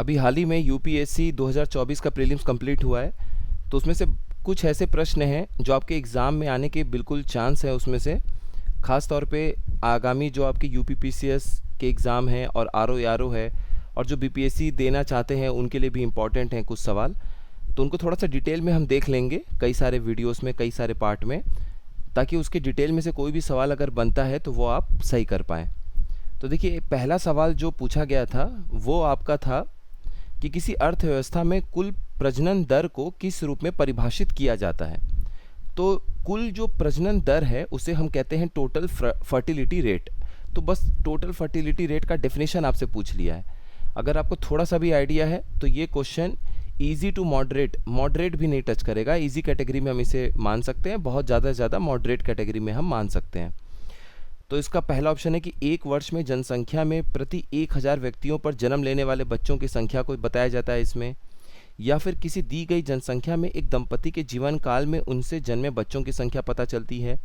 अभी हाल ही में यूपीएससी 2024 का प्रीलिम्स कंप्लीट हुआ है। तो उसमें से कुछ ऐसे प्रश्न हैं जो आपके एग्ज़ाम में आने के बिल्कुल चांस है उसमें से। ख़ास तौर पे आगामी जो आपके यूपीपीसीएस के एग्ज़ाम हैं और आरओ आरओ है, और जो बीपीएससी देना चाहते हैं उनके लिए भी इम्पॉर्टेंट हैं कुछ सवाल। तो उनको थोड़ा सा डिटेल में हम देख लेंगे, कई सारे वीडियोस में, कई सारे पार्ट में, ताकि उसके डिटेल में से कोई भी सवाल अगर बनता है तो वो आप सही कर पाएँ। तो देखिए, पहला सवाल जो पूछा गया था वो आपका था कि किसी अर्थव्यवस्था में कुल प्रजनन दर को किस रूप में परिभाषित किया जाता है। तो कुल जो प्रजनन दर है उसे हम कहते हैं टोटल फर्टिलिटी रेट। तो बस टोटल फर्टिलिटी रेट का डेफिनेशन आपसे पूछ लिया है। अगर आपको थोड़ा सा भी आइडिया है तो ये question easy to moderate, moderate भी नहीं टच करेगा, इजी कैटेगरी में हम इसे मान सकते हैं, बहुत ज़्यादा से ज़्यादा मॉडरेट कैटेगरी में हम मान सकते हैं। तो इसका पहला ऑप्शन है कि एक वर्ष में जनसंख्या में प्रति 1000 व्यक्तियों पर जन्म लेने वाले बच्चों की संख्या को बताया जाता है इसमें। या फिर किसी दी गई जनसंख्या में एक दंपति के जीवन काल में उनसे जन्मे बच्चों की संख्या पता चलती है।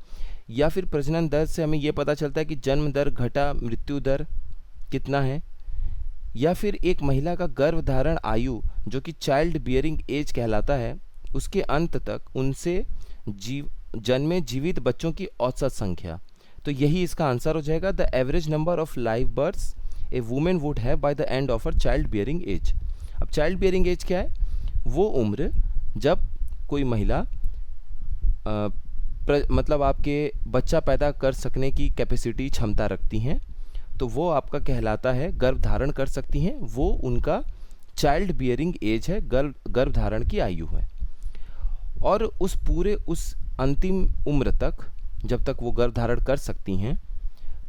या फिर प्रजनन दर से हमें यह पता चलता है कि जन्म दर घटा मृत्यु दर कितना है। या फिर एक महिला का गर्भधारण आयु जो कि चाइल्ड बियरिंग एज कहलाता है, उसके अंत तक उनसे जन्मे जीवित बच्चों की औसत संख्या। तो यही इसका आंसर हो जाएगा, the average number of live births a women would have by the end of her child bearing age. अब चाइल्ड बियरिंग एज क्या है? वो उम्र जब कोई महिला मतलब आपके बच्चा पैदा कर सकने की कैपेसिटी, क्षमता रखती हैं, तो वो आपका कहलाता है, गर्भ धारण कर सकती हैं, वो उनका चाइल्ड बियरिंग एज है, गर्भ धारण की आयु है। और उस अंतिम उम्र तक, जब तक वो गर्भ धारण कर सकती हैं,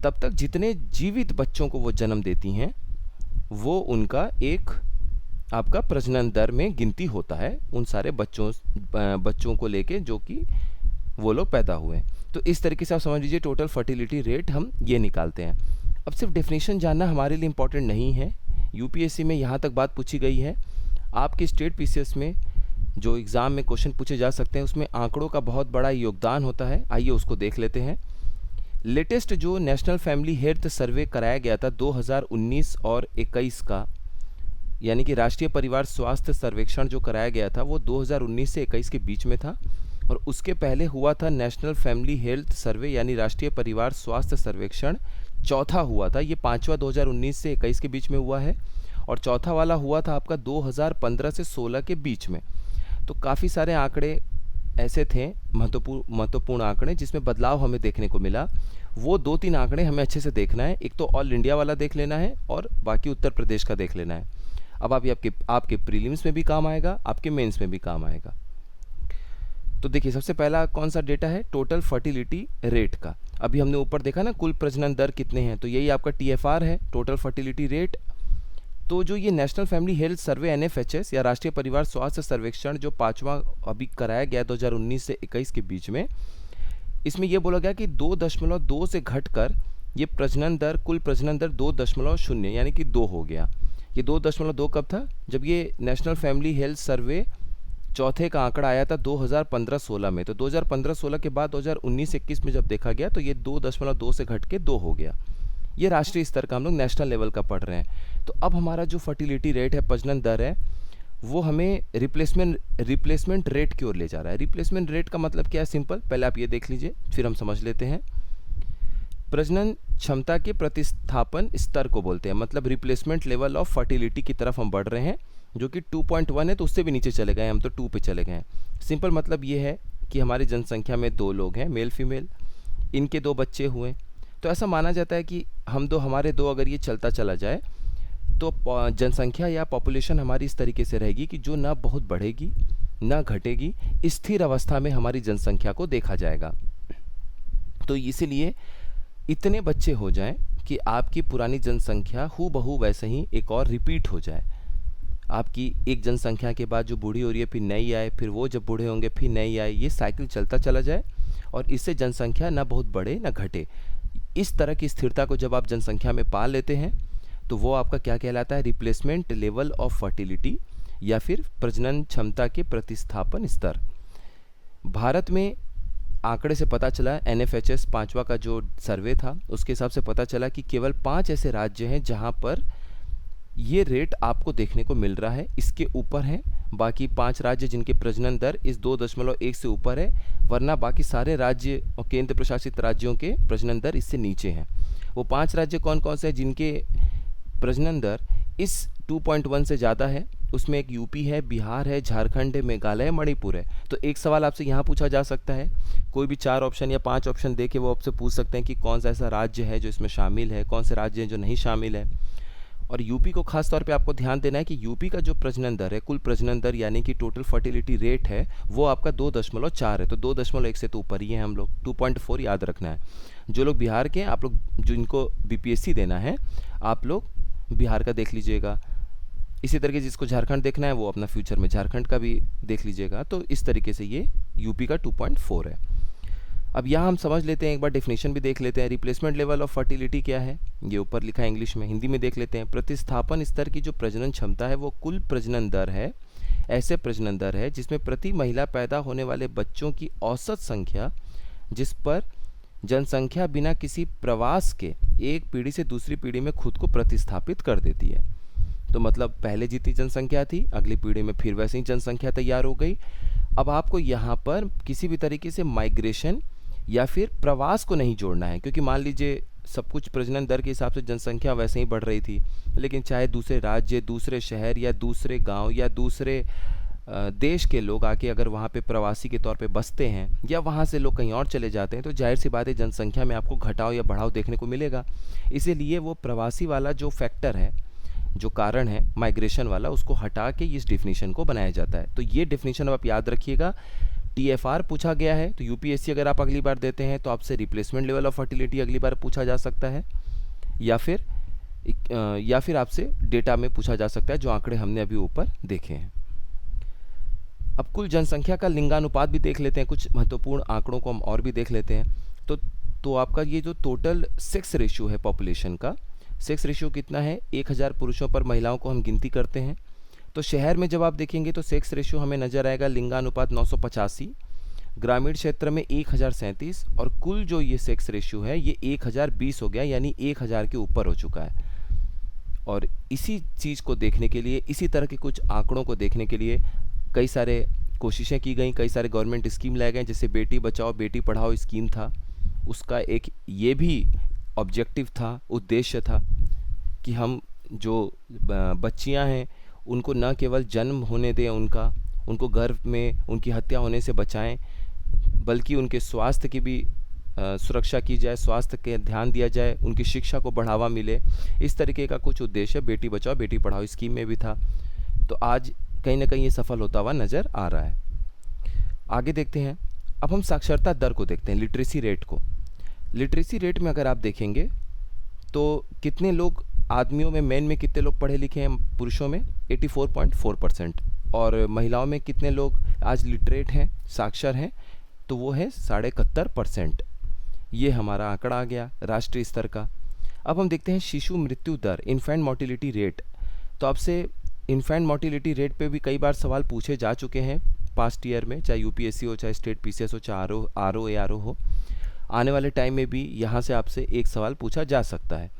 तब तक जितने जीवित बच्चों को वो जन्म देती हैं वो उनका एक आपका प्रजनन दर में गिनती होता है, उन सारे बच्चों को लेके जो कि वो लोग पैदा हुए। तो इस तरीके से आप समझ लीजिए टोटल फर्टिलिटी रेट हम ये निकालते हैं। अब सिर्फ डेफिनेशन जानना हमारे लिए इम्पोर्टेंट नहीं है, यूपीएससी में यहाँ तक बात पूछी गई है। आपके स्टेट पीसीएस में जो एग्ज़ाम में क्वेश्चन पूछे जा सकते हैं उसमें आंकड़ों का बहुत बड़ा योगदान होता है। आइए उसको देख लेते हैं। लेटेस्ट जो नेशनल फैमिली हेल्थ सर्वे कराया गया था 2019 और 21 का, यानी कि राष्ट्रीय परिवार स्वास्थ्य सर्वेक्षण जो कराया गया था वो 2019 से 21 के बीच में था। और उसके पहले हुआ था नेशनल फैमिली हेल्थ सर्वे, यानी राष्ट्रीय परिवार स्वास्थ्य सर्वेक्षण, चौथा हुआ था। ये पांचवा 2019 से 21 के बीच में हुआ है, और चौथा वाला हुआ था आपका 2015 से 16 के बीच में। तो काफ़ी सारे आंकड़े ऐसे थे, महत्वपूर्ण आंकड़े, जिसमें बदलाव हमें देखने को मिला। वो 2-3 आंकड़े हमें अच्छे से देखना है। एक तो ऑल इंडिया वाला देख लेना है और बाकी उत्तर प्रदेश का देख लेना है। अब आपके प्रीलिम्स में भी काम आएगा, आपके मेंस में भी काम आएगा। तो देखिए, सबसे पहला कौन सा डेटा है? टोटल फर्टिलिटी रेट का। अभी हमने ऊपर देखा ना कुल प्रजनन दर कितने हैं, तो यही आपका टीएफआर है, टोटल फर्टिलिटी रेट। तो जो ये national family health survey NFHS या राष्ट्रीय परिवार स्वास्थ्य सर्वेक्षण जो पांचवा अभी कराया गया 2019 से 21 के बीच में, इसमें यह बोला गया कि 2.2 से घटकर ये प्रजनन दर, कुल प्रजनन दर 2.0 यानी कि 2 हो गया। ये 2.2 कब था? जब ये नेशनल फैमिली हेल्थ सर्वे चौथे का आंकड़ा आया था 2015-16 में। तो 2015-16 के बाद 2019-21 में जब देखा गया तो ये 2.2 से घट के 2 हो गया। ये राष्ट्रीय स्तर का, हम लोग नेशनल लेवल का पढ़ रहे हैं। तो अब हमारा जो फर्टिलिटी रेट है, प्रजनन दर है, वो हमें रिप्लेसमेंट रेट की ओर ले जा रहा है। रिप्लेसमेंट रेट का मतलब क्या है? सिंपल, पहले आप ये देख लीजिए फिर हम समझ लेते हैं। प्रजनन क्षमता के प्रतिस्थापन स्तर को बोलते हैं, मतलब रिप्लेसमेंट लेवल ऑफ फर्टिलिटी की तरफ हम बढ़ रहे हैं, जो कि 2.1 है, तो उससे भी नीचे चले गए, हम तो 2 पे चले गए। सिंपल मतलब ये है कि हमारी जनसंख्या में 2 लोग हैं, मेल फीमेल, इनके 2 बच्चे हुए, तो ऐसा माना जाता है कि हमारे 2 अगर ये चलता चला जाए तो जनसंख्या या पॉपुलेशन हमारी इस तरीके से रहेगी कि जो ना बहुत बढ़ेगी ना घटेगी, स्थिर अवस्था में हमारी जनसंख्या को देखा जाएगा। तो इसीलिए इतने बच्चे हो जाएं कि आपकी पुरानी जनसंख्या हूबहू वैसे ही एक और रिपीट हो जाए। आपकी एक जनसंख्या के बाद जो बूढ़ी हो रही है फिर नई आए, फिर वो जब बूढ़े होंगे फिर नई आए, ये साइकिल चलता चला जाए और इससे जनसंख्या ना बहुत बढ़े ना घटे। इस तरह की स्थिरता को जब आप जनसंख्या में पा लेते हैं तो वो आपका क्या कहलाता है? रिप्लेसमेंट लेवल ऑफ फर्टिलिटी या फिर प्रजनन क्षमता के प्रतिस्थापन स्तर। भारत में आंकड़े से पता चला, एनएफएचएस पांचवा का जो सर्वे था उसके हिसाब से पता चला कि केवल 5 ऐसे राज्य हैं जहां पर ये रेट आपको देखने को मिल रहा है, इसके ऊपर है बाकी 5 राज्य जिनके प्रजनन दर इस 2.1 से ऊपर है, वरना बाकी सारे राज्य और केंद्र प्रशासित राज्यों के प्रजनन दर इससे नीचे हैं। वो 5 राज्य कौन कौन से हैं जिनके प्रजनन दर इस 2.1 से ज़्यादा है? उसमें एक यूपी है, बिहार है, झारखंड है, मेघालय है, मणिपुर है। तो एक सवाल आपसे यहाँ पूछा जा सकता है, कोई भी 4 ऑप्शन या 5 ऑप्शन दे के वो आपसे पूछ सकते हैं कि कौन सा ऐसा राज्य है जो इसमें शामिल है, कौन से राज्य हैं जो नहीं शामिल है। और यूपी को खास तौर पे आपको ध्यान देना है कि यूपी का जो प्रजनन दर है, कुल प्रजनन दर यानी कि टोटल फर्टिलिटी रेट है, वो आपका 2.4 है। तो 2.1 से तो ऊपर ही है हम लोग, 2.4 याद रखना है। जो लोग बिहार के हैं, आप लोग जिनको बीपीएससी देना है, आप लोग बिहार का देख लीजिएगा। इसी तरीके जिसको झारखंड देखना है वो अपना फ्यूचर में झारखंड का भी देख लीजिएगा। तो इस तरीके से ये यूपी का 2.4 है। अब यहाँ हम समझ लेते हैं, एक बार डेफिनेशन भी देख लेते हैं। रिप्लेसमेंट लेवल ऑफ फर्टिलिटी क्या है, ये ऊपर लिखा है इंग्लिश में, हिंदी में देख लेते हैं। प्रतिस्थापन स्तर की जो प्रजनन क्षमता है वो कुल प्रजनन दर है, ऐसे प्रजनन दर है जिसमें प्रति महिला पैदा होने वाले बच्चों की औसत संख्या, जिस पर जनसंख्या बिना किसी प्रवास के एक पीढ़ी से दूसरी पीढ़ी में खुद को प्रतिस्थापित कर देती है। तो मतलब पहले जितनी जनसंख्या थी, अगली पीढ़ी में फिर वैसे ही जनसंख्या तैयार हो गई। अब आपको यहाँ पर किसी भी तरीके से माइग्रेशन या फिर प्रवास को नहीं जोड़ना है, क्योंकि मान लीजिए सब कुछ प्रजनन दर के हिसाब से जनसंख्या वैसे ही बढ़ रही थी, लेकिन चाहे दूसरे राज्य, दूसरे शहर या दूसरे गांव या दूसरे देश के लोग आके अगर वहाँ पे प्रवासी के तौर पे बसते हैं या वहाँ से लोग कहीं और चले जाते हैं, तो जाहिर सी बात है जनसंख्या में आपको घटाव या बढ़ाव देखने को मिलेगा। इसीलिए वो प्रवासी वाला जो फैक्टर है, जो कारण है माइग्रेशन वाला, उसको हटा के इस डेफिनेशन को बनाया जाता है। तो ये डेफिनेशन अब आप याद रखिएगा। टीएफआर पूछा गया है तो यूपीएससी अगर आप अगली बार देते हैं तो आपसे रिप्लेसमेंट लेवल ऑफ फर्टिलिटी अगली बार पूछा जा सकता है, या फिर आपसे डेटा में पूछा जा सकता है, जो आंकड़े हमने अभी ऊपर देखे हैं। अब कुल जनसंख्या का लिंगानुपात भी देख लेते हैं, कुछ महत्वपूर्ण आंकड़ों को हम और भी देख लेते हैं। तो आपका ये जो टोटल सेक्स रेशियो है पॉपुलेशन का, सेक्स रेशियो कितना है, 1000 पुरुषों पर महिलाओं को हम गिनती करते हैं। तो शहर में जब आप देखेंगे तो सेक्स रेशियो हमें नज़र आएगा लिंगानुपात 985, ग्रामीण क्षेत्र में 1037, और कुल जो ये सेक्स रेशियो है ये 1020 हो गया, यानी 1000 के ऊपर हो चुका है। और इसी चीज़ को देखने के लिए, इसी तरह के कुछ आंकड़ों को देखने के लिए कई सारे कोशिशें की गई, कई सारे गवर्नमेंट स्कीम लाए गए, जैसे बेटी बचाओ बेटी पढ़ाओ स्कीम था। उसका एक ये भी ऑब्जेक्टिव था, उद्देश्य था कि हम जो बच्चियां हैं उनको न केवल जन्म होने दें, उनको गर्भ में उनकी हत्या होने से बचाएं, बल्कि उनके स्वास्थ्य की भी सुरक्षा की जाए, स्वास्थ्य के ध्यान दिया जाए, उनकी शिक्षा को बढ़ावा मिले। इस तरीके का कुछ उद्देश्य बेटी बचाओ बेटी पढ़ाओ स्कीम में भी था। तो आज कहीं ना कहीं ये सफल होता हुआ नज़र आ रहा है। आगे देखते हैं, अब हम साक्षरता दर को देखते हैं, लिटरेसी रेट को। लिटरेसी रेट में अगर आप देखेंगे तो कितने लोग आदमियों में, मेन में कितने लोग पढ़े लिखे हैं, पुरुषों में 84.4%, और महिलाओं में कितने लोग आज लिटरेट हैं, साक्षर हैं, तो वो है 71.5%। ये हमारा आंकड़ा आ गया राष्ट्रीय स्तर का। अब हम देखते हैं शिशु मृत्यु दर, इन्फेंट मोर्टिलिटी रेट। तो आपसे इन्फेंट मोर्टिलिटी रेट पे भी कई बार सवाल पूछे जा चुके हैं पास्ट ईयर में, चाहे यूपीएससी हो, चाहे स्टेट पीसीएस हो, चाहे आरओ हो। आने वाले टाइम में भी यहाँ से आपसे एक सवाल पूछा जा सकता है।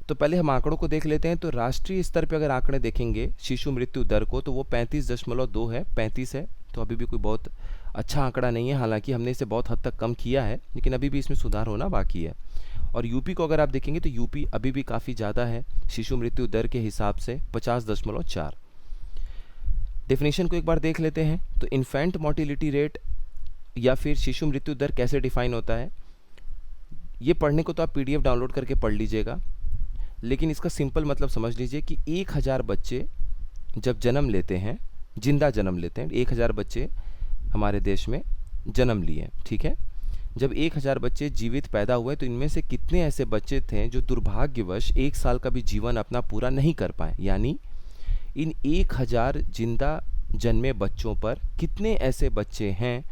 तो पहले हम आंकड़ों को देख लेते हैं। तो राष्ट्रीय स्तर पे अगर आंकड़े देखेंगे शिशु मृत्यु दर को, तो वो 35.2 है, 35 है। तो अभी भी कोई बहुत अच्छा आंकड़ा नहीं है, हालांकि हमने इसे बहुत हद तक कम किया है, लेकिन अभी भी इसमें सुधार होना बाकी है। और यूपी को अगर आप देखेंगे तो यूपी अभी भी काफ़ी ज़्यादा है शिशु मृत्यु दर के हिसाब से, 50.4। डेफिनेशन को एक बार देख लेते हैं। तो इन्फेंट मोर्टिलिटी रेट या फिर शिशु मृत्यु दर कैसे डिफाइन होता है, ये पढ़ने को तो आप पीडीएफ डाउनलोड करके पढ़ लीजिएगा, लेकिन इसका सिंपल मतलब समझ लीजिए कि 1000 बच्चे जब जन्म लेते हैं, जिंदा जन्म लेते हैं, 1000 बच्चे हमारे देश में जन्म लिए, ठीक है। जब 1000 बच्चे जीवित पैदा हुए तो इनमें से कितने ऐसे बच्चे थे जो दुर्भाग्यवश 1 साल का भी जीवन अपना पूरा नहीं कर पाए, यानी इन 1000 जिंदा जन्मे बच्चों पर कितने ऐसे बच्चे हैं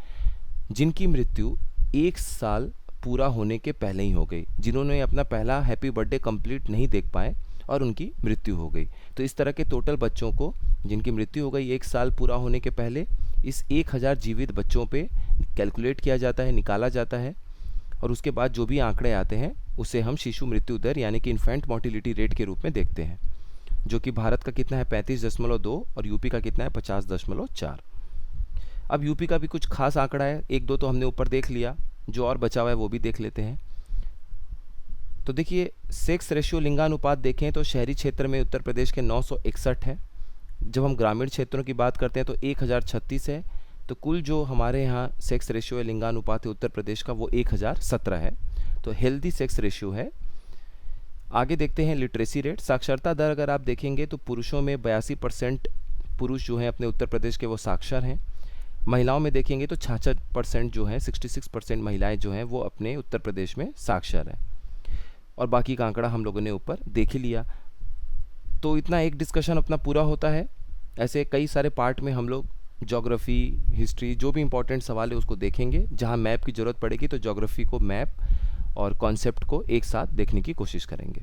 जिनकी मृत्यु 1 साल पूरा होने के पहले ही हो गई, जिन्होंने अपना पहला हैप्पी बर्थडे कंप्लीट नहीं देख पाए और उनकी मृत्यु हो गई। तो इस तरह के टोटल बच्चों को जिनकी मृत्यु हो गई 1 साल पूरा होने के पहले, इस 1000 जीवित बच्चों पे कैलकुलेट किया जाता है, निकाला जाता है, और उसके बाद जो भी आंकड़े आते हैं उसे हम शिशु मृत्यु दर यानी कि इन्फेंट मोर्टिलिटी रेट के रूप में देखते हैं। जो कि भारत का कितना है 35.2 और यूपी का कितना है 50.4। अब यूपी का भी कुछ खास आंकड़ा है, एक दो तो हमने ऊपर देख लिया, जो और बचा हुआ है वो भी देख लेते हैं। तो देखिए सेक्स रेशियो लिंगानुपात देखें तो शहरी क्षेत्र में उत्तर प्रदेश के 961 है, जब हम ग्रामीण क्षेत्रों की बात करते हैं तो 1036 है। तो कुल जो हमारे यहाँ सेक्स रेशियो है लिंगानुपात है उत्तर प्रदेश का वो 1017 है, तो हेल्दी सेक्स रेशियो है। आगे देखते हैं लिटरेसी रेट, साक्षरता दर अगर आप देखेंगे तो पुरुषों में 82% पुरुष जो हैं अपने उत्तर प्रदेश के वो साक्षर हैं। महिलाओं में देखेंगे तो 66% जो है 66% महिलाएं जो हैं वो अपने उत्तर प्रदेश में साक्षर हैं। और बाकी का आंकड़ा हम लोगों ने ऊपर देख ही लिया। तो इतना एक डिस्कशन अपना पूरा होता है। ऐसे कई सारे पार्ट में हम लोग ज्योग्राफी, हिस्ट्री, जो भी इंपॉर्टेंट सवाल है उसको देखेंगे। जहाँ मैप की ज़रूरत पड़ेगी तो ज्योग्राफी को मैप और कॉन्सेप्ट को एक साथ देखने की कोशिश करेंगे।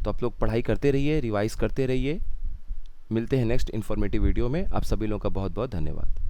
तो आप लोग पढ़ाई करते रहिए, रिवाइज करते रहिए। मिलते हैं नेक्स्ट इन्फॉर्मेटिव वीडियो में। आप सभी लोगों का बहुत बहुत धन्यवाद।